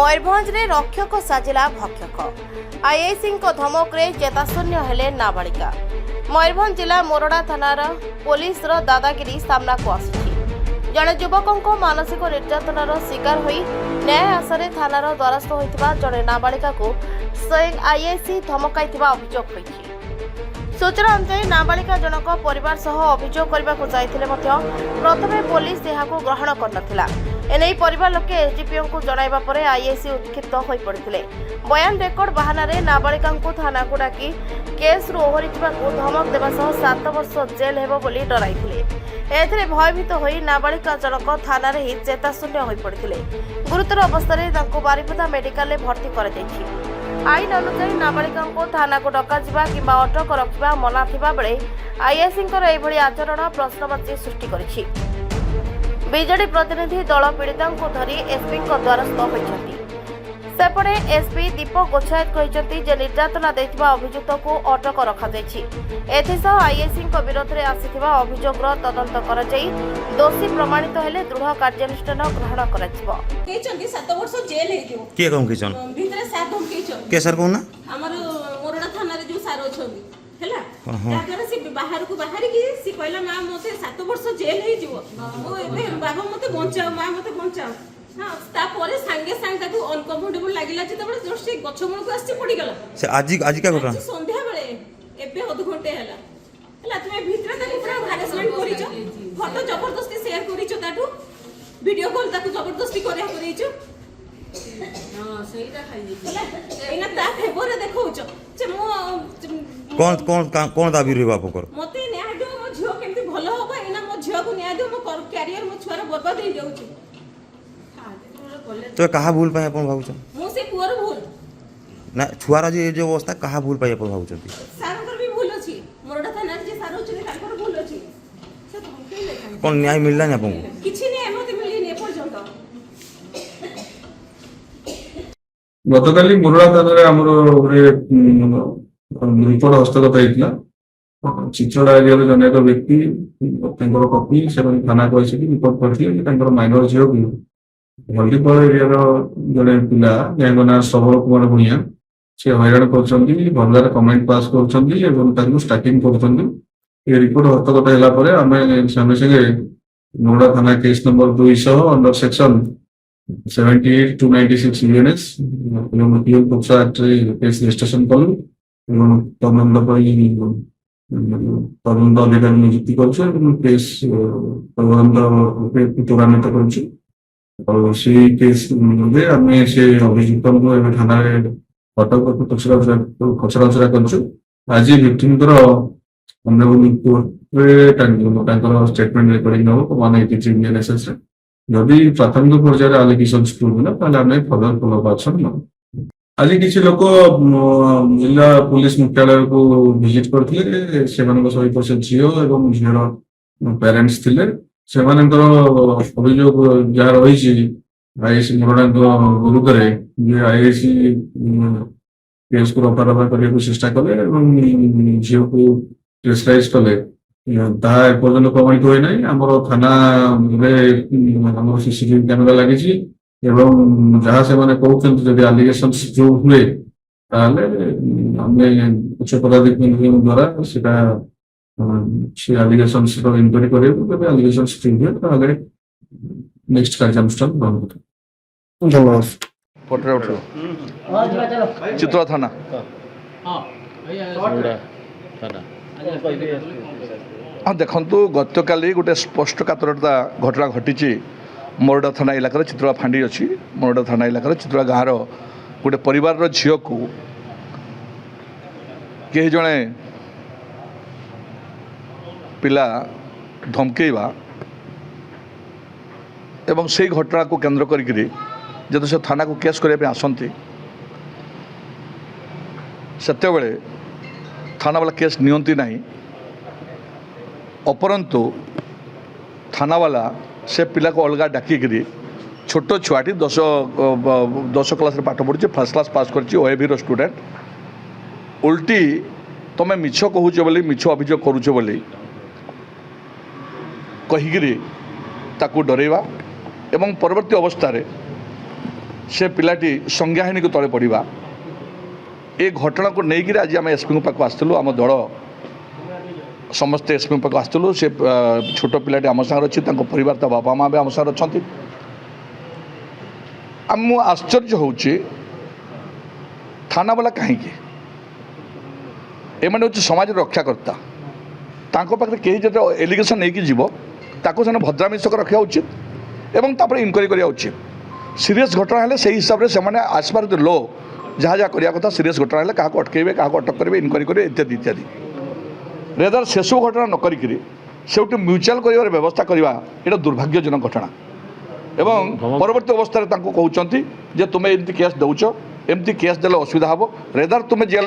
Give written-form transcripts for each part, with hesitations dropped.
ମୟୂରଭଞ୍ଜରେ ରକ୍ଷକ ସାଜିଲା ଭକ୍ଷକ। ଆଇଆଇସିଙ୍କ ଧମକରେ ଚେତାଶୂନ୍ୟ ହେଲେ ନାବାଳିକା। ମୟୂରଭଞ୍ଜ ଜିଲ୍ଲା ମୋରଡ଼ା ଥାନାର ପୋଲିସର ଦାଦାଗିରି ସାମ୍ନାକୁ ଆସିଛି। ଜଣେ ଯୁବକଙ୍କ ମାନସିକ ନିର୍ଯାତନାର ଶିକାର ହୋଇ ନ୍ୟାୟ ଆଶାରେ ଥାନାର ଦ୍ୱାରସ୍ଥ ହୋଇଥିବା ଜଣେ ନାବାଳିକାକୁ ସ୍ୱୟଂ ଆଇଆଇସି ଧମକାଇଥିବା ଅଭିଯୋଗ ହୋଇଛି। ସୂଚନା ଅନୁଯାୟୀ ନାବାଳିକା ଜଣକ ପରିବାର ସହ ଅଭିଯୋଗ କରିବାକୁ ଯାଇଥିଲେ ମଧ୍ୟ ପ୍ରଥମେ ପୋଲିସ ଏହାକୁ ଗ୍ରହଣ କରିନଥିଲା। ଏନେଇ ପରିବାର ଲୋକେ ଏସଡିପିଓଙ୍କୁ ଜଣାଇବା ପରେ ଆଇଆଇସି ଉତ୍କ୍ଷିପ୍ତ ହୋଇପଡ଼ିଥିଲେ। ବୟାନ ରେକର୍ଡ ବାହାନାରେ ନାବାଳିକାଙ୍କୁ ଥାନାକୁ ଡାକି କେସ୍ରୁ ଓହରିଯିବାକୁ ଧମକ ଦେବା ସହ 7 ବର୍ଷ ଜେଲ୍ ହେବ ବୋଲି ଡରାଇଥିଲେ। ଏଥିରେ ଭୟଭୀତ ହୋଇ ନାବାଳିକା ଜଣକ ଥାନାରେ ହିଁ ଚେତାଶୂନ୍ୟ ହୋଇପଡ଼ିଥିଲେ। ଗୁରୁତର ଅବସ୍ଥାରେ ତାଙ୍କୁ ବାରିପଦା ମେଡିକାଲରେ ଭର୍ତ୍ତି କରାଯାଇଛି। ଆଇନ ଅନୁଯାୟୀ ନାବାଳିକାଙ୍କୁ ଥାନାକୁ ଡକାଯିବା କିମ୍ବା ଅଟକ ରଖିବା ମନା ଥିବା ବେଳେ ଆଇଆଇସିଙ୍କର ଏଭଳି ଆଚରଣ ପ୍ରଶ୍ନବାଚୀ ସୃଷ୍ଟି କରିଛି। ବିଜେଡି ପ୍ରତିନିଧି ଦଳ ପୀଡ଼ିତାଙ୍କୁ ଧରି ଏସ୍ପିଙ୍କ ଦ୍ୱାରସ୍ଥ ହୋଇଛନ୍ତି। ସେପଟେ ଏସ୍ପି ଦୀପକ ଗୋଚ୍ଛାୟତ କହିଛନ୍ତି ଯେ ନିର୍ଯାତନା ଦେଇଥିବା ଅଭିଯୁକ୍ତକୁ ଅଟକ ରଖାଯାଇଛି। ଏଥିସହ ଆଇଆଇସିଙ୍କ ବିରୋଧରେ ଆସିଥିବା ଅଭିଯୋଗର ତଦନ୍ତ କରାଯାଇ ଦୋଷୀ ପ୍ରମାଣିତ ହେଲେ ଦୃଢ଼ କାର୍ଯ୍ୟାନୁଷ୍ଠାନ ଗ୍ରହଣ କରାଯିବ। 7 ବର୍ଷ ଜେଲ୍ ହେଇଯିବ। କିଏ କଣ କିଛନ୍ ଭିତରେ ସାର୍ ଧମକେଇଛନ୍ତି। କେ ସାର୍ କହୁନା ଆମର ମୋରଡ଼ା ଥାନାରେ ଯୋଉ ସାର୍ ଅଛନ୍ତି ହେଲା ତାପରେ ସେ ବାହାରକୁ ବାହାରିକି ସେ କହିଲା ମା ମତେ 7 ବର୍ଷ ଜେଲ୍ ହେଇଯିବ। ମୁଁ ଏବେ ବାବା ମତେ ବଞ୍ଚାଅ, ମା ମତେ ବଞ୍ଚାଅ। ହଁ ତାପରେ ସାଙ୍ଗେ ସାଙ୍ଗେ ତାକୁ ଅନକମ୍ଫର୍ଟେବଲ ଲାଗିଲା ଯେତେବେଳେ ଜଷ୍ଟ ସେ ଗଛ ମୂଳକୁ ଆସିଛି ପଡ଼ିଗଲା। ସେ ଆଜି କା ଘଟଣା ସନ୍ଧ୍ୟା ବେଳେ ଏବେ ଅଧଘଣ୍ଟେ ହେଲା ହେଲା ତୁମେ ଭିତରେ ତାକୁ ପୁରା ହାରାସମେଣ୍ଟ କରିଛ, ଫଟୋ ଜବରଦସ୍ତି ସେୟାର କରିଛ, ତାଠୁ ଭିଡିଓ କଲ୍ ତାକୁ ଜବରଦସ୍ତି କରିବାକୁ ଦେଇଛ। ଏଇନା ତା ଫେଭରରେ ଦେଖଉଛ ଯେ ମୁଁ କଣ ଦାବି ରହିବ ଆପଣଙ୍କର? ମତେ ନ୍ୟାୟ ଦିଅ, ମୋ ଝିଅ କେମିତି ଭଲ ହବ। ଏଇନା ମୋ ଝିଅକୁ ନ୍ୟାୟ ଦିଅ, ମୋ କ୍ୟାରିୟର ମୋ ଛୁଆର ବର୍ବାଦ ହେଇଯାଉଛି। ତ କାହା ଭୁଲ ପାଇଁ ଆପଣ ଭାବୁଛନ୍ତି? ମୁଁ ସେ ପୁଅର ଭୁଲ ନା ଛୁଆର ଯେ ଯୋଉ ଅବସ୍ଥା କାହା ଭୁଲ ପାଇଁ ଆପଣ ଭାବୁଛନ୍ତି? ସାରଙ୍କର ବି ଭୁଲ ଅଛି। ମୋରଡ଼ା ଥାନାରେ ଯେ ସାର ଅଛନ୍ତି ତାଙ୍କର ଭୁଲ ଅଛି। ସେ ଧମକେଇଲେ କଣ ନ୍ୟାୟ ମିଳିଲାନି ଆପଣଙ୍କୁ? କିଛି ନାହିଁ, ଏମିତି ମିଳିନି ଏପର୍ଯ୍ୟନ୍ତ। ଗତକାଲି ମୋରଡ଼ା ଥାନାରେ ଆମର ଗୋଟେ ରିପୋର୍ଟ ହସ୍ତଗତ ହେଇଥିଲା। ଚିଚୋଡ଼ା ଏରିଆର ଜଣେ ଏକ ବ୍ୟକ୍ତି ତାଙ୍କର କପି ସେମାନେ ଥାନାକୁ ଆସିକି ରିପୋର୍ଟ କରିଥିଲେ ଯେ ତାଙ୍କର ମାଇନର ଝିଅକୁ ହଳଦୀପଳ ଏରିଆର ଜଣେ ପିଲା ଯାହାଙ୍କ ନାଁ ଶ୍ରବଣ କୁମାର ଭୂୟାଁ ସେ ହଇରାଣ କରୁଛନ୍ତି, ଭଲରେ କମେଣ୍ଟ ପାସ୍ କରୁଛନ୍ତି ଏବଂ ତାଙ୍କୁ ଷ୍ଟାର୍ଟିଂ କରୁଛନ୍ତି। ଏ ରିପୋର୍ଟ ହସ୍ତଗତ ହେଲା ପରେ ଆମେ ସାଙ୍ଗେ ସାଙ୍ଗେ ମୋରଡ଼ା ଥାନା case number 200 under section 78/296 UNS ଏବଂ ପୋକ୍ସୋ ଆକ୍ଟରେ କେସ୍ ରେଜିଷ୍ଟ୍ରେସନ କଲୁ ଏବଂ ତଦନ୍ତ ପାଇଁ ତଦନ୍ତ ଅଧିକାରୀ ନିଯୁକ୍ତି କରୁଛୁ ଏବଂ କେସ୍ ତଦନ୍ତ ତ୍ୱରାନ୍ୱିତ କରୁଛୁ। ଆଉ ସେଇ କେସ୍ରେ ଆମେ ସେ ଅଭିଯୁକ୍ତଙ୍କୁ ଏବେ ଥାନାରେ ଅଟକ ପଚରାଉଚରା କରୁଛୁ। ଆଜି ଭିକ୍ଟିମଙ୍କର କୋର୍ଟରେ ତାଙ୍କର ଷ୍ଟେଟମେଣ୍ଟ ରେକର୍ଡିଂ ହେବ 183 BNSS ରେ। ଯଦି ପ୍ରାଥମିକ ପର୍ଯ୍ୟାୟରେ ଆଲିଗେସନ ପ୍ରୁଭ୍ ହେଲା ତାହେଲେ ଆମେ ଫର୍ଦର ଫଲୋଅପ୍ ଆକ୍ସନ ନେବୁ। ଆଜି କିଛି ଲୋକ ଜିଲ୍ଲା ପୁଲିସ ମୁଖ୍ୟାଳୟକୁ ଭିଜିଟ୍ କରିଥିଲେ। ସେମାନଙ୍କ ସହିତ ସେ ଝିଅ ଏବଂ ଝିଅର ପ୍ୟାରେଣ୍ଟସ୍ ଥିଲେ। ସେମାନଙ୍କର ଅଭିଯୋଗ ଯାହା ରହିଛି ଆଇଆଇସି ମୋରଡ଼ାଙ୍କ ବିରୁଦ୍ଧରେ ଯେ ଆଇଆଇସି କେସ୍କୁ ରଫା କରିବାକୁ ଚେଷ୍ଟା କଲେ ଏବଂ ଝିଅକୁ ପ୍ରେସରାଇଜ କଲେ, ତାହା ଏପର୍ଯ୍ୟନ୍ତ ପ୍ରମାଣିତ ହୋଇନାହିଁ। ଆମର ଥାନାରେ ଆମର ସିସିଟିଭି କ୍ୟାମେରା ଲାଗିଛି ଏବଂ ଯାହା ସେମାନେ କହୁଛନ୍ତି ଯଦି ଆଲିଗେସନ ପ୍ରୁଭ୍ ହୁଏ ତାହେଲେ ଆମେ ଉଚ୍ଚ ପଦାଧିକାରୀଙ୍କ ଦ୍ୱାରା ସେଟା ସେ ଆଲିଗେସନ୍ସର ଇନକ୍ୱାରି କରିବାକୁ। ତେବେ ଆଲିଗେସନ୍ସ ପ୍ରୁଭ୍ ହୁଏ ତାହେଲେ ନେକ୍ସଟ କାର୍ଯ୍ୟାନୁଷ୍ଠାନ ଗ୍ରହଣ କରିବୁ। ଧନ୍ୟବାଦ। ଚିତ୍ରା ଥାନା ହଁ ଦେଖନ୍ତୁ, ଗତକାଲି ଗୋଟେ ସ୍ପଷ୍ଟକାତରତା ଘଟଣା ଘଟିଛି ମୋରଡ଼ା ଥାନା ଇଲାକାରେ। ଚିତ୍ରା ଫାଣ୍ଡି ଅଛି ମୋରଡ଼ା ଥାନା ଇଲାକାରେ। ଚିତ୍ରା ଗାଁର ଗୋଟେ ପରିବାରର ଝିଅକୁ କେହି ଜଣେ ପିଲା ଧମକେଇବା ଏବଂ ସେଇ ଘଟଣାକୁ କେନ୍ଦ୍ର କରିକିରି ଯେହେତୁ ସେ ଥାନାକୁ କେସ୍ କରିବା ପାଇଁ ଆସନ୍ତି ସେତେବେଳେ ଥାନାବାଲା କେସ୍ ନିଅନ୍ତି ନାହିଁ। ଅପରନ୍ତୁ ଥାନାବାଲା ସେ ପିଲାକୁ ଅଲଗା ଡାକିକିରି ଛୋଟ ଛୁଆଟି 10 କ୍ଲାସରେ ପାଠ ପଢ଼ୁଛି, ଫାର୍ଷ୍ଟ କ୍ଲାସ୍ ପାସ୍ କରିଛି, OAVର ଷ୍ଟୁଡେଣ୍ଟ, ଓଲଟି ତୁମେ ମିଛ କହୁଛ ବୋଲି, ମିଛ ଅଭିଯୋଗ କରୁଛ ବୋଲି କହିକିରି ତାକୁ ଡରାଇବା ଏବଂ ପରବର୍ତ୍ତୀ ଅବସ୍ଥାରେ से पिलाटी संज्ञाहीन को तले पड़ा ए घटना को लेकिन आज आम एसपी पाक आसलु आम दल समस्ते एसपी पाक आसलु से छोट पिलाटी आम सागर अच्छी परिवार ता बापा माँ भी आम सागर अच्छा आम आश्चर्य होची थाना वाला कहीं एम हूँ समाज रक्षाकर्ता तांको पाखे कहीं जो एलिगेसन नहीं जीव ताको से भद्रामिशक रखा उचित एवं तापर इनक्वारी करा उचित सीरीयस घटना है से हिसाब से आसबार लो जहाँ जहाँ करने कथा सीरीयस घटना है क्या अटकेबे क्या अटक करेंगे इनक्वारी करेंगे इत्यादि इत्यादि रेदर से सब घटना न करी से म्यूचुआल कर व्यवस्था करवा ये दुर्भाग्यजनक घटना एवं परवर्ती अवस्था कहते जे तुम्हें एमती केस दौच एमती केस देले असुविधा हम रेदर तुम्हें जेल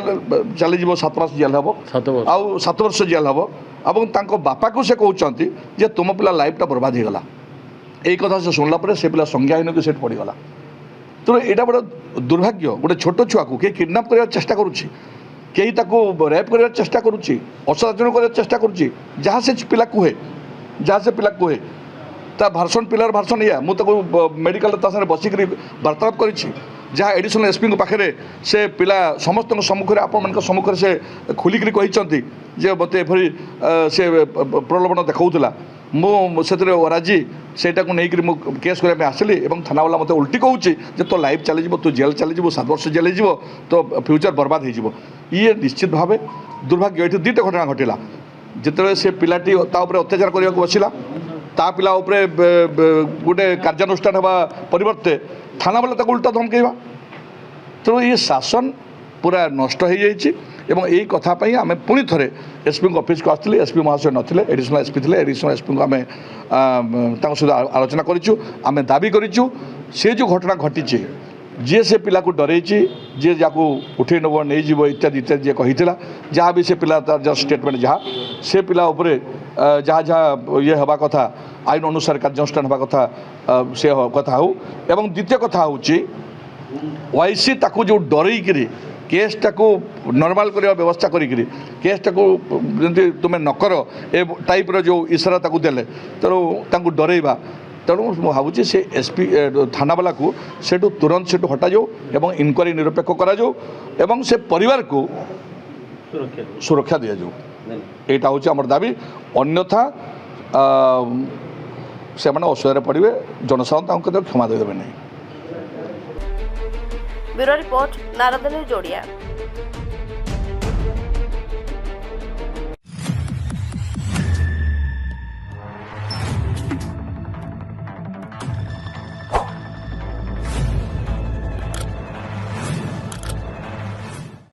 चलीज 7 मास जेल हम आउ 7 वर्ष जेल हम और बापा को से कहते जे तुम पिला लाइफटा बर्बाद हो गला यही कथा से शुणला से पिला संज्ञाहीन को सेट पड़गला तो यहाँ बड़ा दुर्भाग्य गोटे छोट छुआ को किए किडनाप करने चेष्टा करुच्ची कहीं रेप कर चेष्टा करुच्ची असदाचरण कर चेष्टा करुच्ची जहाँ से पिला कहे जहाँ से पिला कहे ता भाषण पिलार भाषण या मुझे मेडिकल बसिक वार्तालाप कर जहाँ एडिशनल एसपी पाखे से पिला समस्त सम्मुखें आपण सम्मुखें से खोलिकी कहते जे मत एभरी से प्रलोभन देखा मुझे राजी से केस करने आसली थाना वाला मत उल्टी कहूँ तो लाइफ चली तू जेल चली 7 वर्ष जेल हो तो फ्यूचर बर्बाद हो ये निश्चित भाव दुर्भाग्य ये 2टा घटना घटला जिते से पिलाटी अत्याचार करने को बसला ता पिला गोटे कार्यानुष्ठान होगा परिवर्ते थाना वाला उल्टा धमकेवा तेणु ये शासन पूरा नष्ट हो जाइए एवं यही कथापी आम पुणी थे एसपी ऑफिस को आसते एसपी महाशय नथिले एडिशनल एसपी थे एडिशनल एसपी को आम सहित आलोचना करूँ आम दाबी करूँ से जो घटना घटी जी से पिला को डरई जी जाको उठे नब नहीं जीव इत्यादि इत्यादि जी कही जहाँ भी से पिला तार स्टेटमेंट जहाँ से पिला उपरे जहाँ जहाँ ये हवा कथा आईन अनुसार कार्यानुष्ठान हवा कथा से कथा हो एवं द्वितीय कथा हूँ वाईसी ताकू जो डरई केसटा को नॉर्मल करने व्यवस्था करी केसटा को तुम्हें नकर ए टाइप जो इशारा ताकू देले तेणु डरइबा तेणु मुझे भावुँ से एसपी थाना वाला को सेठू तुरंत सेठू हटा जाओ एवं इनक्वारी निरपेक्ष करा जाओ एवं से परिवार को सुरक्षा दि जाओ यहाँ हूँ आम दाबी अन्यथा से असुविधा पड़े जनसाधारण क्षमा देदेवे नहीं। Bureau report Narad news Odia.